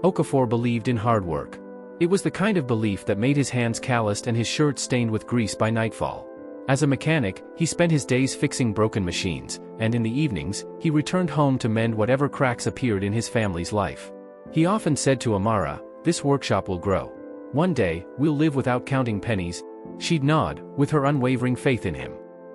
Okafor believed in hard work. It was the kind of belief that made his hands calloused and his shirt stained with grease by nightfall. As a mechanic, he spent his days fixing broken machines, and in the evenings, he returned home to mend whatever cracks appeared in his family's life. He often said to Amara, "This workshop will grow. One day, we'll live without counting pennies." She'd nod, with her unwavering faith in him.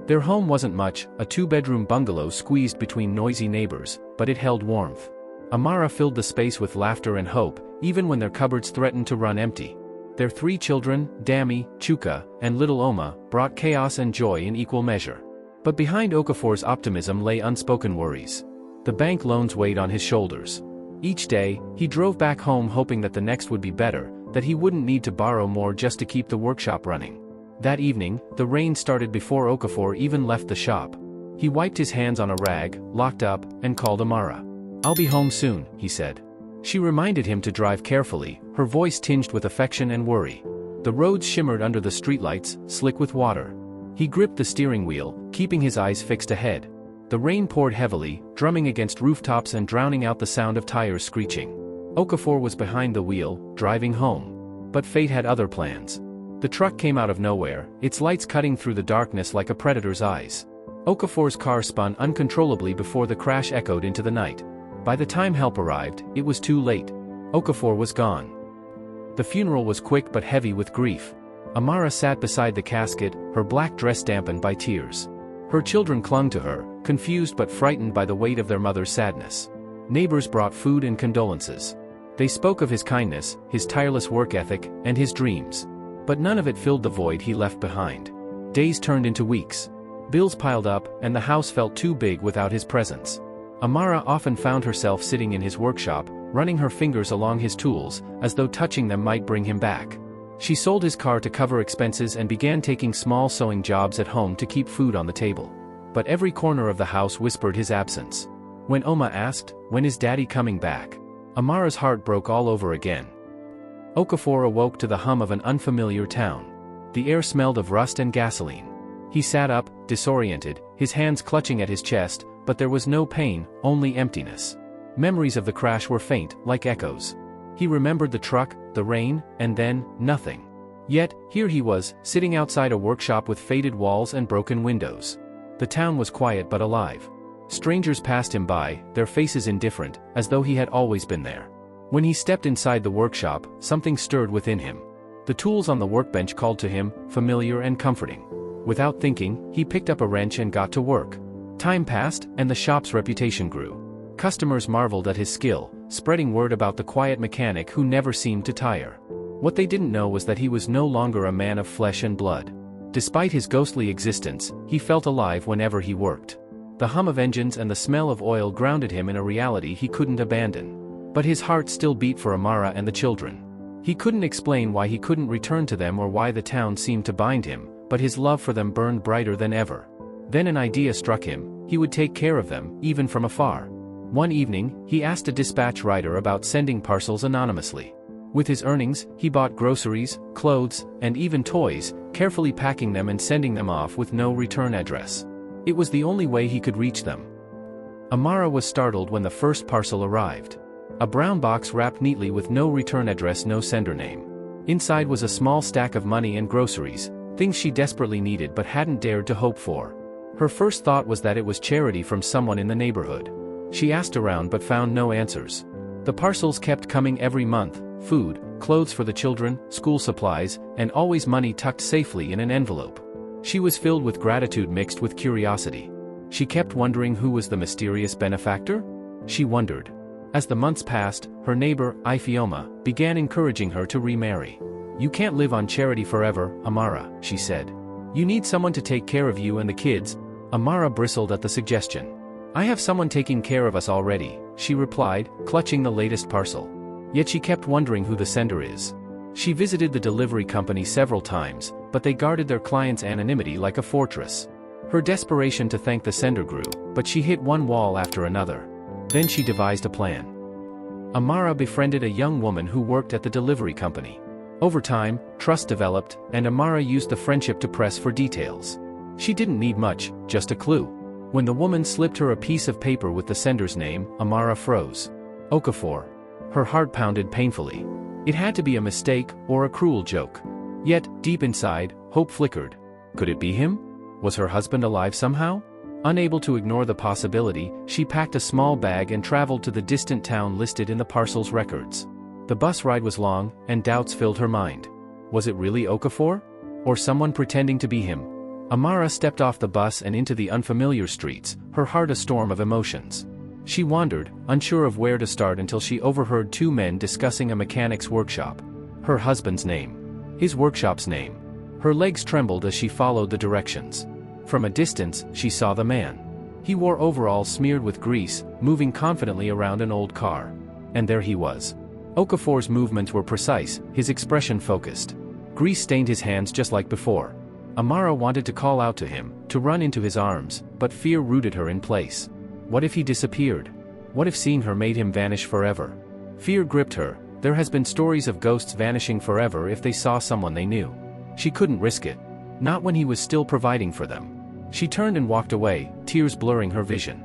Their home wasn't much, a two-bedroom bungalow squeezed between noisy neighbors, but it held warmth. Amara filled the space with laughter and hope, even when their cupboards threatened to run empty. Their 3 children, Dami, Chuka, and little Oma, brought chaos and joy in equal measure. But behind Okafor's optimism lay unspoken worries. The bank loans weighed on his shoulders. Each day, he drove back home hoping that the next would be better, that he wouldn't need to borrow more just to keep the workshop running. That evening, the rain started before Okafor even left the shop. He wiped his hands on a rag, locked up, and called Amara. "I'll be home soon," he said. She reminded him to drive carefully, her voice tinged with affection and worry. The roads shimmered under the streetlights, slick with water. He gripped the steering wheel, keeping his eyes fixed ahead. The rain poured heavily, drumming against rooftops and drowning out the sound of tires screeching. Okafor was behind the wheel, driving home. But fate had other plans. The truck came out of nowhere, its lights cutting through the darkness like a predator's eyes. Okafor's car spun uncontrollably before the crash echoed into the night. By the time help arrived, it was too late. Okafor was gone. The funeral was quick but heavy with grief. Amara sat beside the casket, her black dress dampened by tears. Her children clung to her, confused but frightened by the weight of their mother's sadness. Neighbors brought food and condolences. They spoke of his kindness, his tireless work ethic, and his dreams. But none of it filled the void he left behind. Days turned into weeks. Bills piled up, and the house felt too big without his presence. Amara often found herself sitting in his workshop, running her fingers along his tools, as though touching them might bring him back. She sold his car to cover expenses and began taking small sewing jobs at home to keep food on the table. But every corner of the house whispered his absence. When Oma asked, "When is Daddy coming back?" Amara's heart broke all over again. Okafor awoke to the hum of an unfamiliar town. The air smelled of rust and gasoline. He sat up, disoriented, his hands clutching at his chest, but there was no pain, only emptiness. Memories of the crash were faint, like echoes. He remembered the truck, the rain, and then, nothing. Yet, here he was, sitting outside a workshop with faded walls and broken windows. The town was quiet but alive. Strangers passed him by, their faces indifferent, as though he had always been there. When he stepped inside the workshop, something stirred within him. The tools on the workbench called to him, familiar and comforting. Without thinking, he picked up a wrench and got to work. Time passed, and the shop's reputation grew. Customers marveled at his skill, spreading word about the quiet mechanic who never seemed to tire. What they didn't know was that he was no longer a man of flesh and blood. Despite his ghostly existence, he felt alive whenever he worked. The hum of engines and the smell of oil grounded him in a reality he couldn't abandon. But his heart still beat for Amara and the children. He couldn't explain why he couldn't return to them or why the town seemed to bind him, but his love for them burned brighter than ever. Then an idea struck him: he would take care of them, even from afar. One evening, he asked a dispatch rider about sending parcels anonymously. With his earnings, he bought groceries, clothes, and even toys, carefully packing them and sending them off with no return address. It was the only way he could reach them. Amara was startled when the first parcel arrived. A brown box wrapped neatly with no return address, no sender name. Inside was a small stack of money and groceries, things she desperately needed but hadn't dared to hope for. Her first thought was that it was charity from someone in the neighborhood. She asked around but found no answers. The parcels kept coming every month: food, clothes for the children, school supplies, and always money tucked safely in an envelope. She was filled with gratitude mixed with curiosity. She kept wondering who was the mysterious benefactor? She wondered. As the months passed, her neighbor, Ifeoma, began encouraging her to remarry. "You can't live on charity forever, Amara," she said. "You need someone to take care of you and the kids." Amara bristled at the suggestion. "I have someone taking care of us already," she replied, clutching the latest parcel. Yet she kept wondering who the sender is. She visited the delivery company several times, but they guarded their clients' anonymity like a fortress. Her desperation to thank the sender grew, but she hit one wall after another. Then she devised a plan. Amara befriended a young woman who worked at the delivery company. Over time, trust developed, and Amara used the friendship to press for details. She didn't need much, just a clue. When the woman slipped her a piece of paper with the sender's name, Amara froze. "Okafor." Her heart pounded painfully. It had to be a mistake or a cruel joke. Yet, deep inside, hope flickered. Could it be him? Was her husband alive somehow? Unable to ignore the possibility, she packed a small bag and traveled to the distant town listed in the parcel's records. The bus ride was long, and doubts filled her mind. Was it really Okafor? Or someone pretending to be him? Amara stepped off the bus and into the unfamiliar streets, her heart a storm of emotions. She wandered, unsure of where to start until she overheard two men discussing a mechanic's workshop. Her husband's name. His workshop's name. Her legs trembled as she followed the directions. From a distance, she saw the man. He wore overalls smeared with grease, moving confidently around an old car. And there he was. Okafor's movements were precise, his expression focused. Grease stained his hands just like before. Amara wanted to call out to him, to run into his arms, but fear rooted her in place. What if he disappeared? What if seeing her made him vanish forever? Fear gripped her. There has been stories of ghosts vanishing forever if they saw someone they knew. She couldn't risk it. Not when he was still providing for them. She turned and walked away, tears blurring her vision.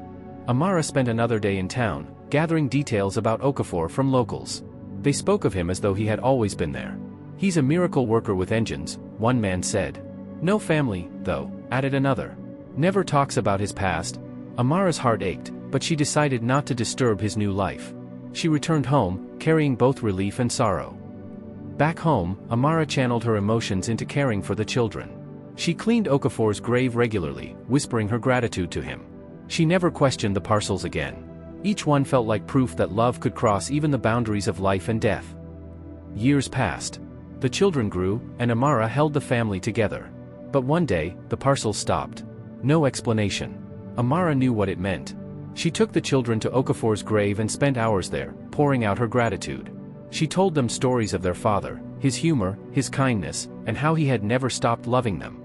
Amara spent another day in town, gathering details about Okafor from locals. They spoke of him as though he had always been there. He's a miracle worker with engines, one man said. No family, though, added another. Never talks about his past. Amara's heart ached, but she decided not to disturb his new life. She returned home, carrying both relief and sorrow. Back home, Amara channeled her emotions into caring for the children. She cleaned Okafor's grave regularly, whispering her gratitude to him. She never questioned the parcels again. Each one felt like proof that love could cross even the boundaries of life and death. Years passed. The children grew, and Amara held the family together. But one day, the parcels stopped. No explanation. Amara knew what it meant. She took the children to Okafor's grave and spent hours there, pouring out her gratitude. She told them stories of their father, his humor, his kindness, and how he had never stopped loving them.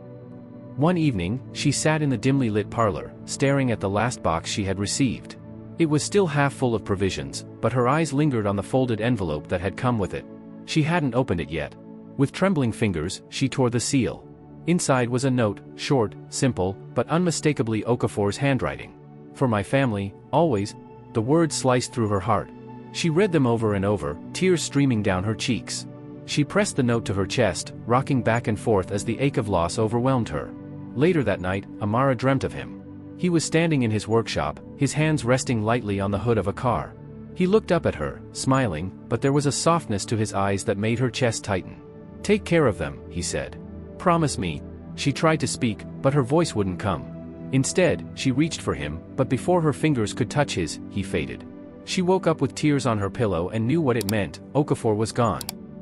One evening, she sat in the dimly lit parlor, staring at the last box she had received. It was still half full of provisions, but her eyes lingered on the folded envelope that had come with it. She hadn't opened it yet. With trembling fingers, she tore the seal. Inside was a note, short, simple, but unmistakably Okafor's handwriting. For my family, always. The words sliced through her heart. She read them over and over, tears streaming down her cheeks. She pressed the note to her chest, rocking back and forth as the ache of loss overwhelmed her. Later that night, Amara dreamt of him. He was standing in his workshop, his hands resting lightly on the hood of a car. He looked up at her, smiling, but there was a softness to his eyes that made her chest tighten. "Take care of them," he said. "Promise me." She tried to speak, but her voice wouldn't come. Instead, she reached for him, but before her fingers could touch his, he faded. She woke up with tears on her pillow and knew what it meant. Okafor was gone.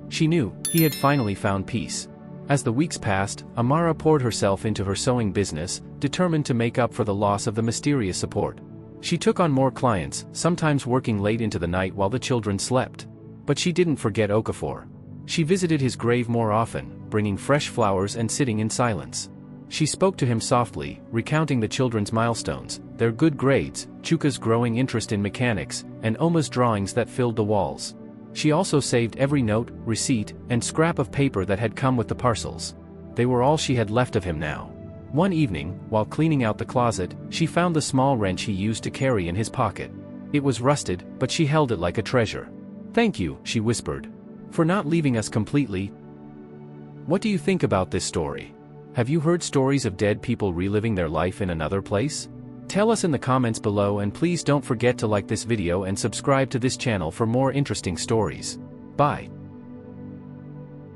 She knew, he had finally found peace. As the weeks passed, Amara poured herself into her sewing business, determined to make up for the loss of the mysterious support. She took on more clients, sometimes working late into the night while the children slept. But she didn't forget Okafor. She visited his grave more often, bringing fresh flowers and sitting in silence. She spoke to him softly, recounting the children's milestones, their good grades, Chuka's growing interest in mechanics, and Oma's drawings that filled the walls. She also saved every note, receipt, and scrap of paper that had come with the parcels. They were all she had left of him now. One evening, while cleaning out the closet, she found the small wrench he used to carry in his pocket. It was rusted, but she held it like a treasure. "Thank you," she whispered, "for not leaving us completely." What do you think about this story? Have you heard stories of dead people reliving their life in another place? Tell us in the comments below, and please don't forget to like this video and subscribe to this channel for more interesting stories. Bye.